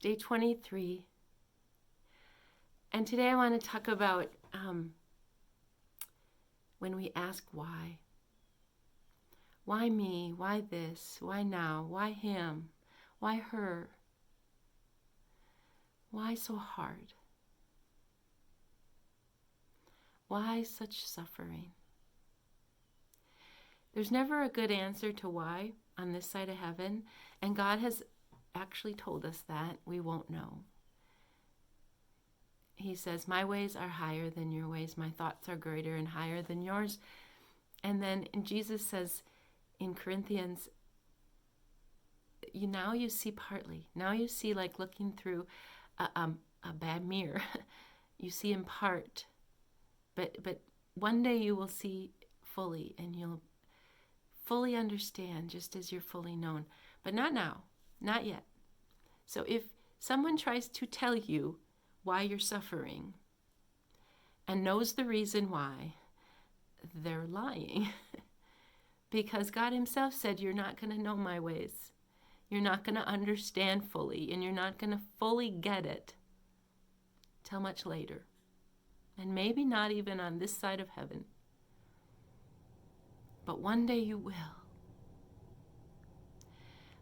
Day 23. And today I want to talk about when we ask why. Why me? Why this? Why now? Why him? Why her? Why so hard? Why such suffering? There's never a good answer to why on this side of heaven, and God has actually told us that we won't know. He says, my ways are higher than your ways. My thoughts are greater and higher than yours. And then Jesus says in Corinthians, now you see partly. Now you see like looking through a bad mirror. You see in part. But one day you will see fully, and you'll fully understand just as you're fully known. But not now. Not yet. So if someone tries to tell you why you're suffering and knows the reason why, they're lying. Because God himself said, you're not going to know my ways. You're not going to understand fully, and you're not going to fully get it till much later. And maybe not even on this side of heaven. But one day you will.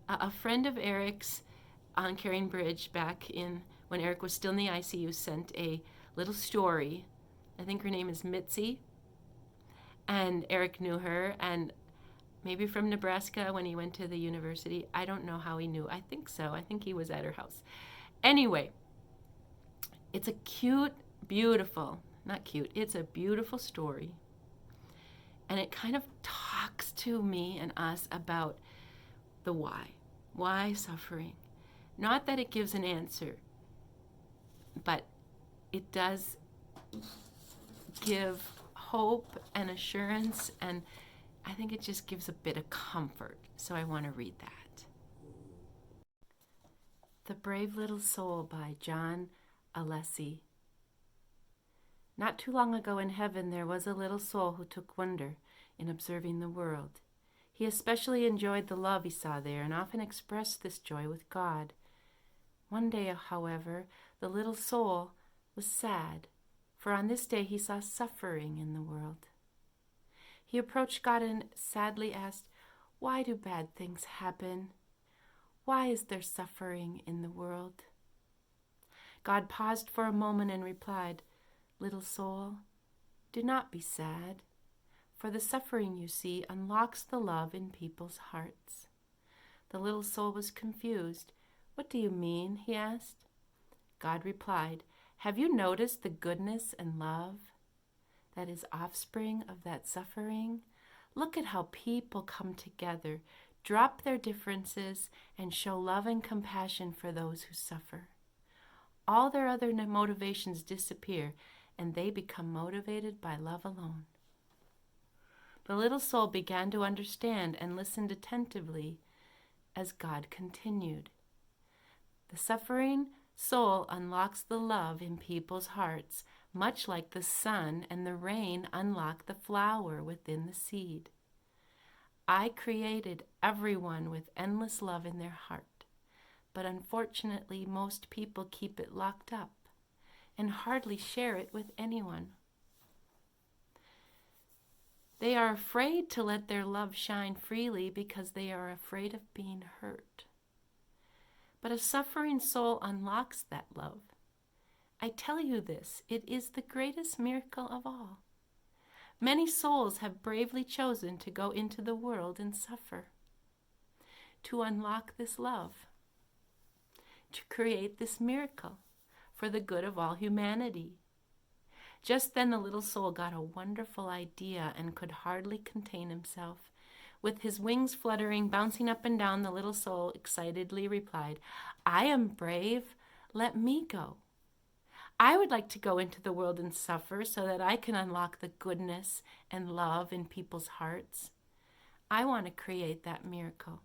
A friend of Eric's on Caring Bridge back in when Eric was still in the ICU sent a little story. I think her name is Mitzi. And Eric knew her, and maybe from Nebraska when he went to the university. I don't know how he knew. I think so. I think he was at her house. Anyway, it's a it's a beautiful story. And it kind of talks to me and us about the why. Why suffering? Not that it gives an answer, but it does give hope and assurance, and I think it just gives a bit of comfort. So I want to read that. The Brave Little Soul by John Alesi. Not too long ago in heaven there was a little soul who took wonder in observing the world. He especially enjoyed the love he saw there and often expressed this joy with God. One day, however, the little soul was sad, for on this day he saw suffering in the world. He approached God and sadly asked, why do bad things happen? Why is there suffering in the world? God paused for a moment and replied, little soul, do not be sad, for the suffering you see unlocks the love in people's hearts. The little soul was confused. What do you mean? He asked. God replied, have you noticed the goodness and love that is offspring of that suffering? Look at how people come together, drop their differences, and show love and compassion for those who suffer. All their other motivations disappear, and they become motivated by love alone. The little soul began to understand and listened attentively as God continued. The suffering soul unlocks the love in people's hearts, much like the sun and the rain unlock the flower within the seed. I created everyone with endless love in their heart, but unfortunately most people keep it locked up and hardly share it with anyone. They are afraid to let their love shine freely because they are afraid of being hurt. But a suffering soul unlocks that love. I tell you this, it is the greatest miracle of all. Many souls have bravely chosen to go into the world and suffer, to unlock this love, to create this miracle for the good of all humanity. Just then the little soul got a wonderful idea and could hardly contain himself. With his wings fluttering, bouncing up and down, the little soul excitedly replied, I am brave. Let me go. I would like to go into the world and suffer so that I can unlock the goodness and love in people's hearts. I want to create that miracle.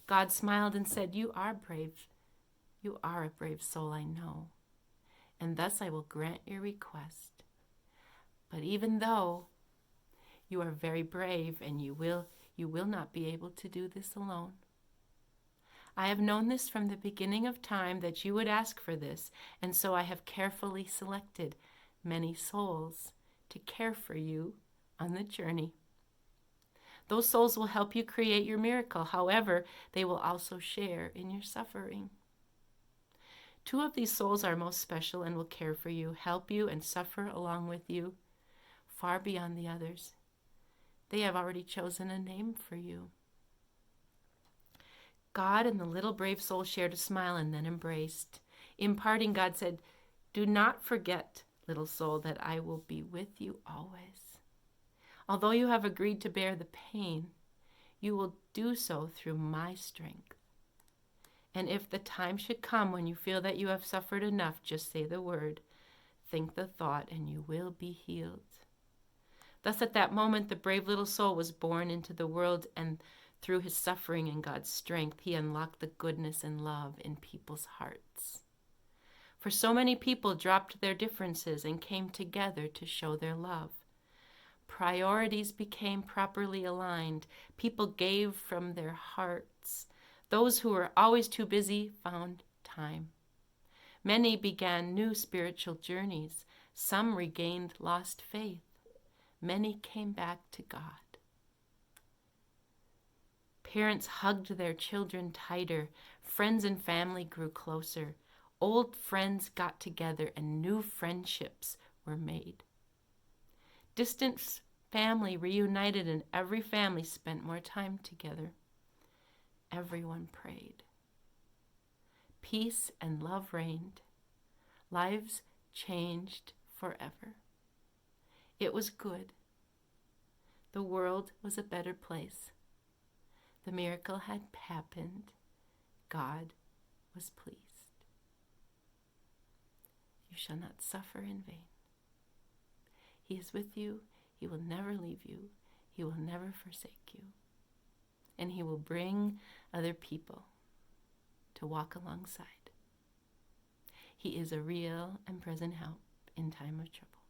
God smiled and said, you are brave. You are a brave soul, I know. And thus I will grant your request. But even though you are very brave and you will not be able to do this alone, I have known this from the beginning of time that you would ask for this, and so I have carefully selected many souls to care for you on the journey. Those souls will help you create your miracle. However, they will also share in your suffering. 2 of these souls are most special and will care for you, help you, and suffer along with you, far beyond the others. They have already chosen a name for you. God and the little brave soul shared a smile and then embraced. In parting, God said, "Do not forget, little soul, that I will be with you always. Although you have agreed to bear the pain, you will do so through my strength. And if the time should come when you feel that you have suffered enough, just say the word, think the thought, and you will be healed." Thus at that moment, the brave little soul was born into the world, and through his suffering and God's strength, he unlocked the goodness and love in people's hearts. For so many people dropped their differences and came together to show their love. Priorities became properly aligned. People gave from their hearts. Those who were always too busy found time. Many began new spiritual journeys. Some regained lost faith. Many came back to God. Parents hugged their children tighter. Friends and family grew closer. Old friends got together and new friendships were made. Distant family reunited, and every family spent more time together. Everyone prayed. Peace and love reigned. Lives changed forever. It was good. The world was a better place. The miracle had happened. God was pleased. You shall not suffer in vain. He is with you. He will never leave you. He will never forsake you. And he will bring other people to walk alongside. He is a real and present help in time of trouble.